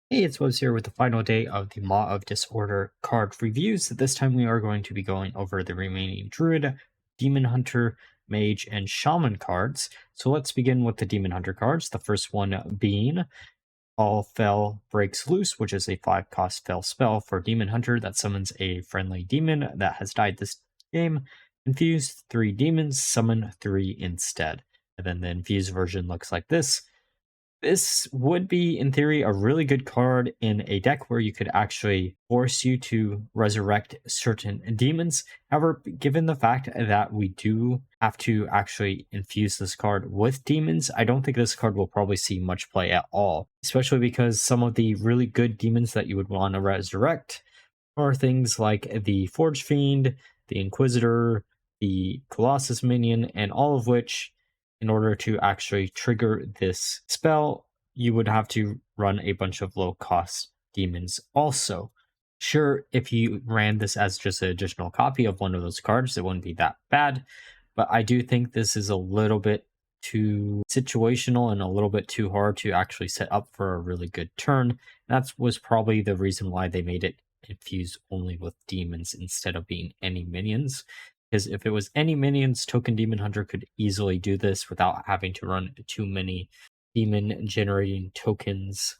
Hey, it's Woz here with the final day of the Maw of Disorder card reviews. This time we are going to be going over the remaining Druid, Demon Hunter, Mage, and Shaman cards. So let's begin with the Demon Hunter cards. The first one being All Fel Breaks Loose, which is a 5-cost Fel spell for Demon Hunter that summons a friendly demon that has died this game. Infuse 3 demons, summon 3 instead. And then the infused version looks like this. This would be, in theory, a really good card in a deck where you could actually force you to resurrect certain demons. However, given the fact that we do have to actually infuse this card with demons, I don't think this card will probably see much play at all, especially because some of the really good demons that you would want to resurrect are things like the Forge Fiend, the Inquisitor, the Colossus Minion, and all of which, in order to actually trigger this spell, you would have to run a bunch of low cost demons also. Sure, if you ran this as just an additional copy of one of those cards, it wouldn't be that bad, but I do think this is a little bit too situational and a little bit too hard to actually set up for a really good turn. That was probably the reason why they made it infused only with demons instead of being any minions. Because if it was any minions, Token Demon Hunter could easily do this without having to run too many demon generating tokens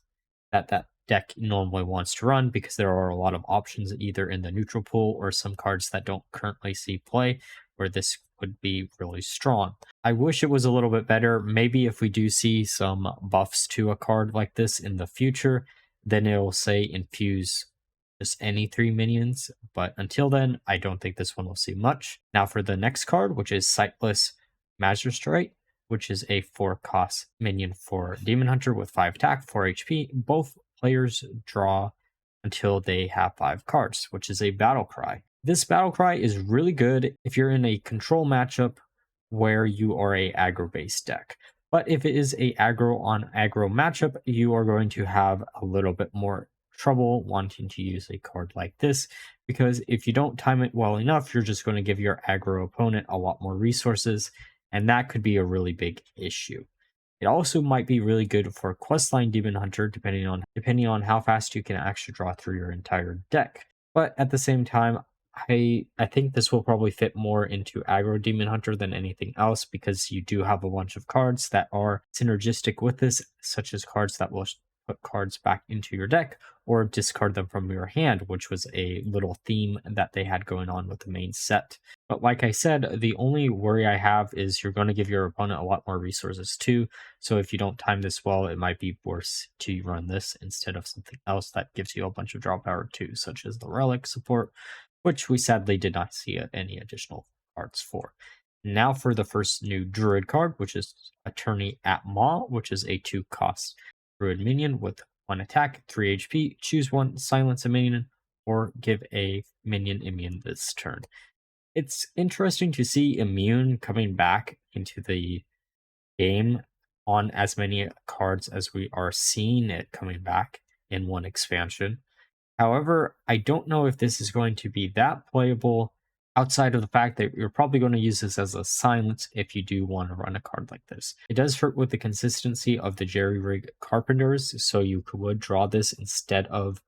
that deck normally wants to run, because there are a lot of options either in the neutral pool or some cards that don't currently see play where this would be really strong. I wish it was a little bit better. Maybe if we do see some buffs to a card like this in the future, then it'll say infuse just any 3 minions, but until then, I don't think this one will see much. Now for the next card, which is Sightless Magistrate, which is a 4-cost minion for Demon Hunter with 5 attack, 4 HP. Both players draw until they have 5 cards, which is a Battle Cry. This Battle Cry is really good if you're in a control matchup where you are a aggro-based deck. But if it is a aggro on aggro matchup, you are going to have a little bit more trouble wanting to use a card like this, because if you don't time it well enough, you're just going to give your aggro opponent a lot more resources, and that could be a really big issue. It also might be really good for Questline Demon Hunter, depending on how fast you can actually draw through your entire deck. But at the same time, I think this will probably fit more into aggro Demon Hunter than anything else, because you do have a bunch of cards that are synergistic with this, such as cards that will put cards back into your deck or discard them from your hand, which was a little theme that they had going on with the main set. But like I said, the only worry I have is you're going to give your opponent a lot more resources too. So if you don't time this well, it might be worse to run this instead of something else that gives you a bunch of draw power too, such as the Relic support, which we sadly did not see any additional cards for. Now for the first new Druid card, which is Attorney at Maw, which is a 2-cost Druid minion with 1 attack, 3 HP. Choose one, silence a minion, or give a minion immune this turn. It's interesting to see immune coming back into the game on as many cards as we are seeing it coming back in one expansion. However, I don't know if this is going to be that playable outside of the fact that you're probably going to use this as a silence if you do want to run a card like this. It does hurt with the consistency of the Jerry-Rig Carpenters, so you would draw this instead of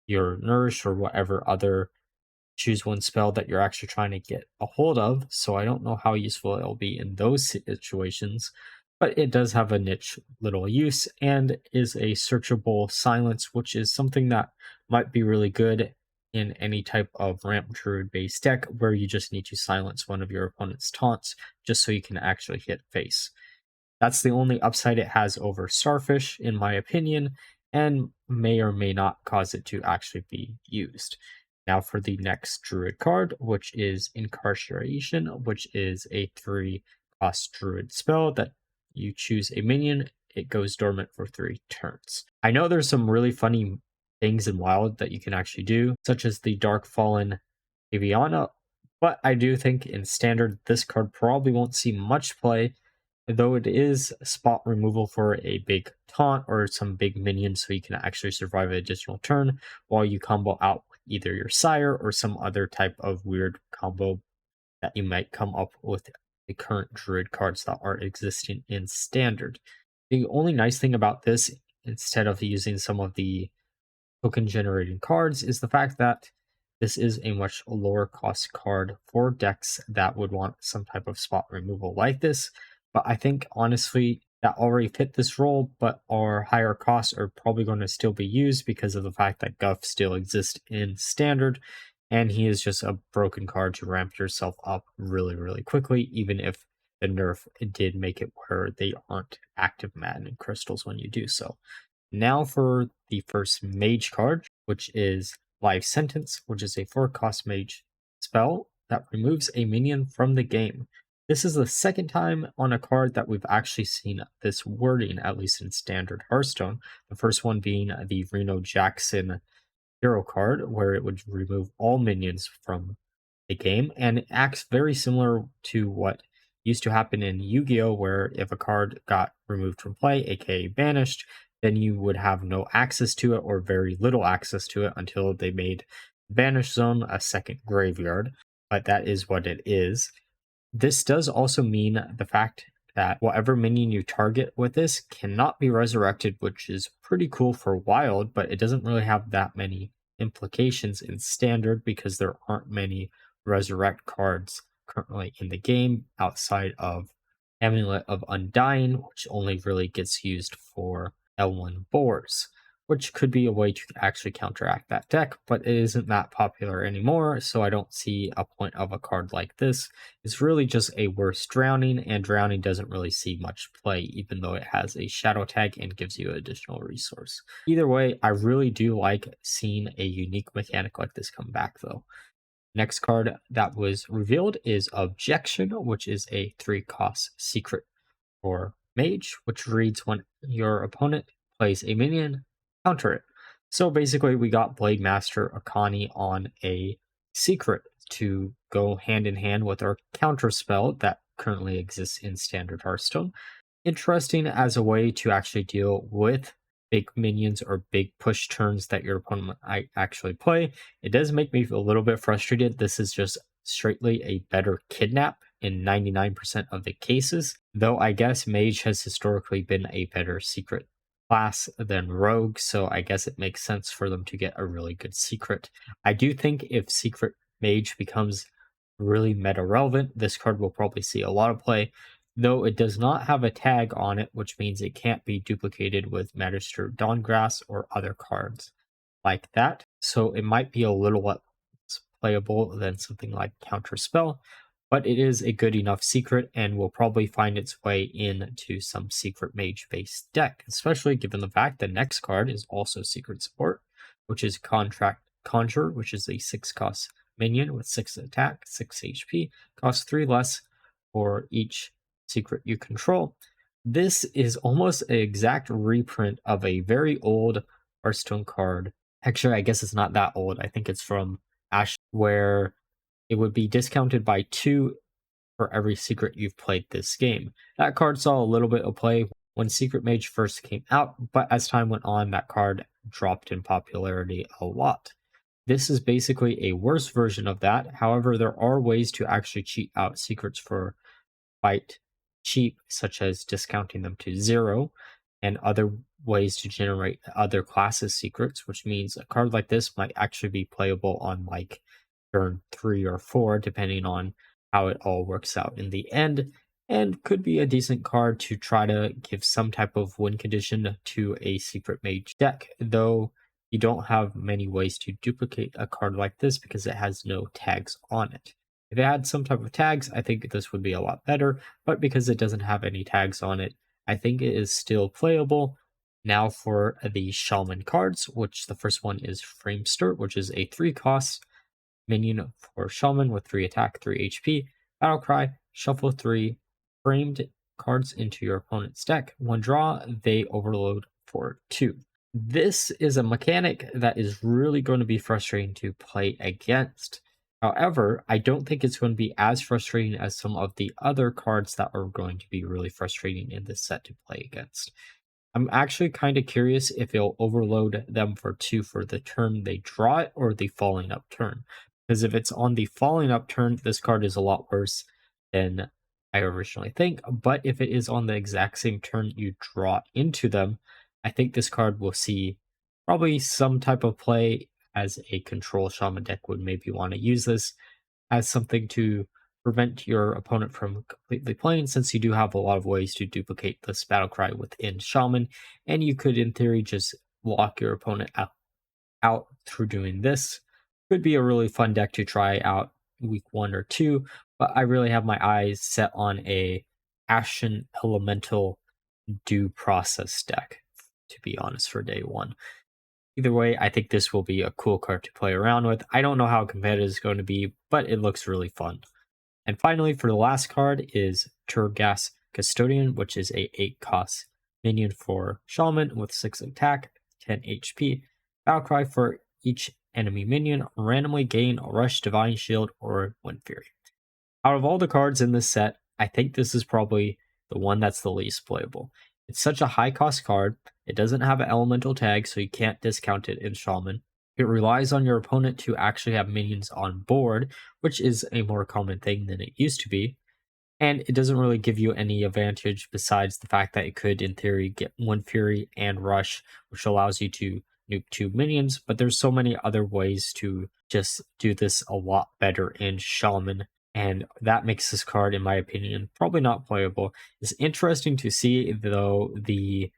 your Nourish or whatever other choose one spell that you're actually trying to get a hold of, so I don't know how useful it'll be in those situations, but it does have a niche little use and is a searchable silence, which is something that might be really good in any type of ramp druid based deck where you just need to silence one of your opponent's taunts just so you can actually hit face. That's the only upside it has over Starfish, in my opinion, and may or may not cause it to actually be used. Now for the next Druid card, which is Incarceration, which is a 3-cost Druid spell that you choose a minion, it goes dormant for 3 turns. I know there's some really funny things in Wild that you can actually do, such as the Dark Fallen Aviana, but I do think in Standard this card probably won't see much play, though it is spot removal for a big taunt or some big minion, so you can actually survive an additional turn while you combo out with either your Sire or some other type of weird combo that you might come up with the current Druid cards that are existing in Standard. The only nice thing about this instead of using some of the token generating cards is the fact that this is a much lower cost card for decks that would want some type of spot removal like this. But I think honestly that already fit this role, but our higher costs are probably going to still be used because of the fact that Guff still exists in standard, and he is just a broken card to ramp yourself up really, really quickly, even if the nerf did make it where they aren't active maddening crystals when you do so. Now for the first mage card, which is Life Sentence, which is a 4-cost mage spell that removes a minion from the game. This is the second time on a card that we've actually seen this wording, at least in standard Hearthstone. The first one being the Reno Jackson hero card, where it would remove all minions from the game, and it acts very similar to what used to happen in Yu-Gi-Oh, where if a card got removed from play, aka banished, then you would have no access to it or very little access to it until they made Banish Zone a second graveyard. But that is what it is. This does also mean the fact that whatever minion you target with this cannot be resurrected, which is pretty cool for Wild, but it doesn't really have that many implications in Standard because there aren't many resurrect cards currently in the game outside of Amulet of Undying, which only really gets used for L1 boars, which could be a way to actually counteract that deck, but it isn't that popular anymore, so I don't see a point of a card like this. It's really just a worse Drowning, and Drowning doesn't really see much play, even though it has a shadow tag and gives you an additional resource. Either way, I really do like seeing a unique mechanic like this come back, though. Next card that was revealed is Objection, which is a 3-cost secret for Mage, which reads when your opponent plays a minion, counter it. So basically, we got Blade Master Akani on a secret to go hand in hand with our counter spell that currently exists in Standard Hearthstone. Interesting as a way to actually deal with big minions or big push turns that your opponent might actually play. It does make me a little bit frustrated. This is just straightly a better kidnap in 99% of the cases, though I guess Mage has historically been a better secret class than Rogue, so I guess it makes sense for them to get a really good secret. I do think if Secret Mage becomes really meta relevant, this card will probably see a lot of play, though it does not have a tag on it, which means it can't be duplicated with Magister Dawngrass or other cards like that. So it might be a little less playable than something like Counterspell, but it is a good enough secret and will probably find its way into some secret mage based deck, especially given the fact the next card is also secret support, which is Contract Conjure, which is a 6-cost minion with 6 attack, 6 HP, costs 3 less for each secret you control. This is almost an exact reprint of a very old Hearthstone card. Actually, I guess it's not that old. I think it's from Ash, where it would be discounted by 2 for every secret you've played this game. That card saw a little bit of play when Secret Mage first came out, but as time went on, that card dropped in popularity a lot. This is basically a worse version of that. However, there are ways to actually cheat out secrets for quite cheap, such as discounting them to 0, and other ways to generate other classes secrets, which means a card like this might actually be playable on like turn 3 or 4, depending on how it all works out in the end, and could be a decent card to try to give some type of win condition to a secret mage deck, though you don't have many ways to duplicate a card like this because it has no tags on it. If it had some type of tags, I think this would be a lot better, but because it doesn't have any tags on it, I think it is still playable. Now for the Shaman cards, which the first one is Framester, which is a 3-cost minion for Shaman with 3 attack, 3 HP, Battlecry, shuffle 3 framed cards into your opponent's deck. 1 draw, they overload for 2. This is a mechanic that is really going to be frustrating to play against. However, I don't think it's going to be as frustrating as some of the other cards that are going to be really frustrating in this set to play against. I'm actually kind of curious if it'll overload them for 2 for the turn they draw it or the falling up turn. Because if it's on the falling up turn, this card is a lot worse than I originally think. But if it is on the exact same turn you draw into them, I think this card will see probably some type of play as a control shaman deck would maybe want to use this as something to prevent your opponent from completely playing, since you do have a lot of ways to duplicate this battle cry within shaman, and you could in theory just lock your opponent out through doing this. Could be a really fun deck to try out week 1 or 2, but I really have my eyes set on a Ashen Elemental due process deck, to be honest, for day 1. Either way, I think this will be a cool card to play around with. I don't know how competitive it's going to be, but it looks really fun. And finally, for the last card is Turgas Custodian, which is a 8-cost minion for Shaman with 6 attack, 10 HP. Battlecry for each enemy minion, randomly gain a Rush, Divine Shield, or Wind Fury. Out of all the cards in this set, I think this is probably the one that's the least playable. It's such a high cost card. It doesn't have an elemental tag, so you can't discount it in Shaman. It relies on your opponent to actually have minions on board, which is a more common thing than it used to be. And it doesn't really give you any advantage besides the fact that it could, in theory, get Wind Fury and Rush, which allows you to nuke 2 minions. But there's so many other ways to just do this a lot better in Shaman. And that makes this card, in my opinion, probably not playable. It's interesting to see, though, the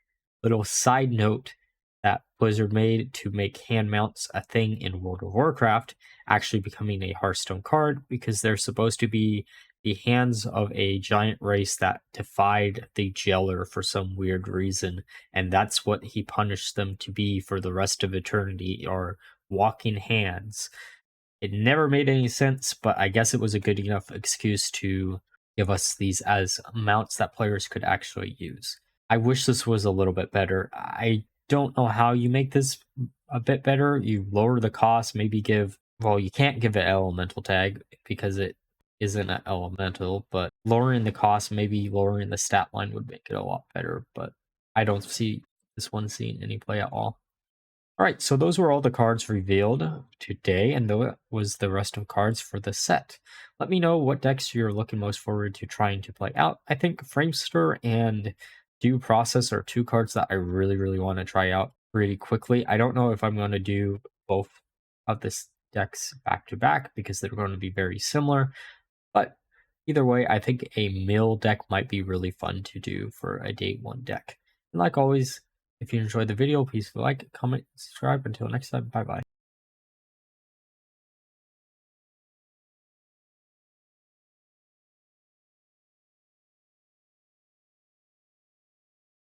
little side note that Blizzard made to make hand mounts a thing in World of Warcraft actually becoming a Hearthstone card, because they're supposed to be the hands of a giant race that defied the jailer for some weird reason, and that's what he punished them to be for the rest of eternity, or walking hands. It never made any sense, but I guess it was a good enough excuse to give us these as mounts that players could actually use. I wish this was a little bit better. I don't know how you make this a bit better. You lower the cost, maybe you can't give it elemental tag because it isn't an elemental, but lowering the cost, maybe lowering the stat line would make it a lot better, but I don't see this one seeing any play at all. All right, so those were all the cards revealed today, and that was the rest of cards for the set. Let me know what decks you're looking most forward to trying to play out. I think Framester and Due Process are 2 cards that I really want to try out pretty quickly. I don't know if I'm going to do both of this decks back to back because they're going to be very similar, but either way, I think a mill deck might be really fun to do for a day 1 deck. And like always, if you enjoyed the video, please like, comment, subscribe. Until next time, bye bye.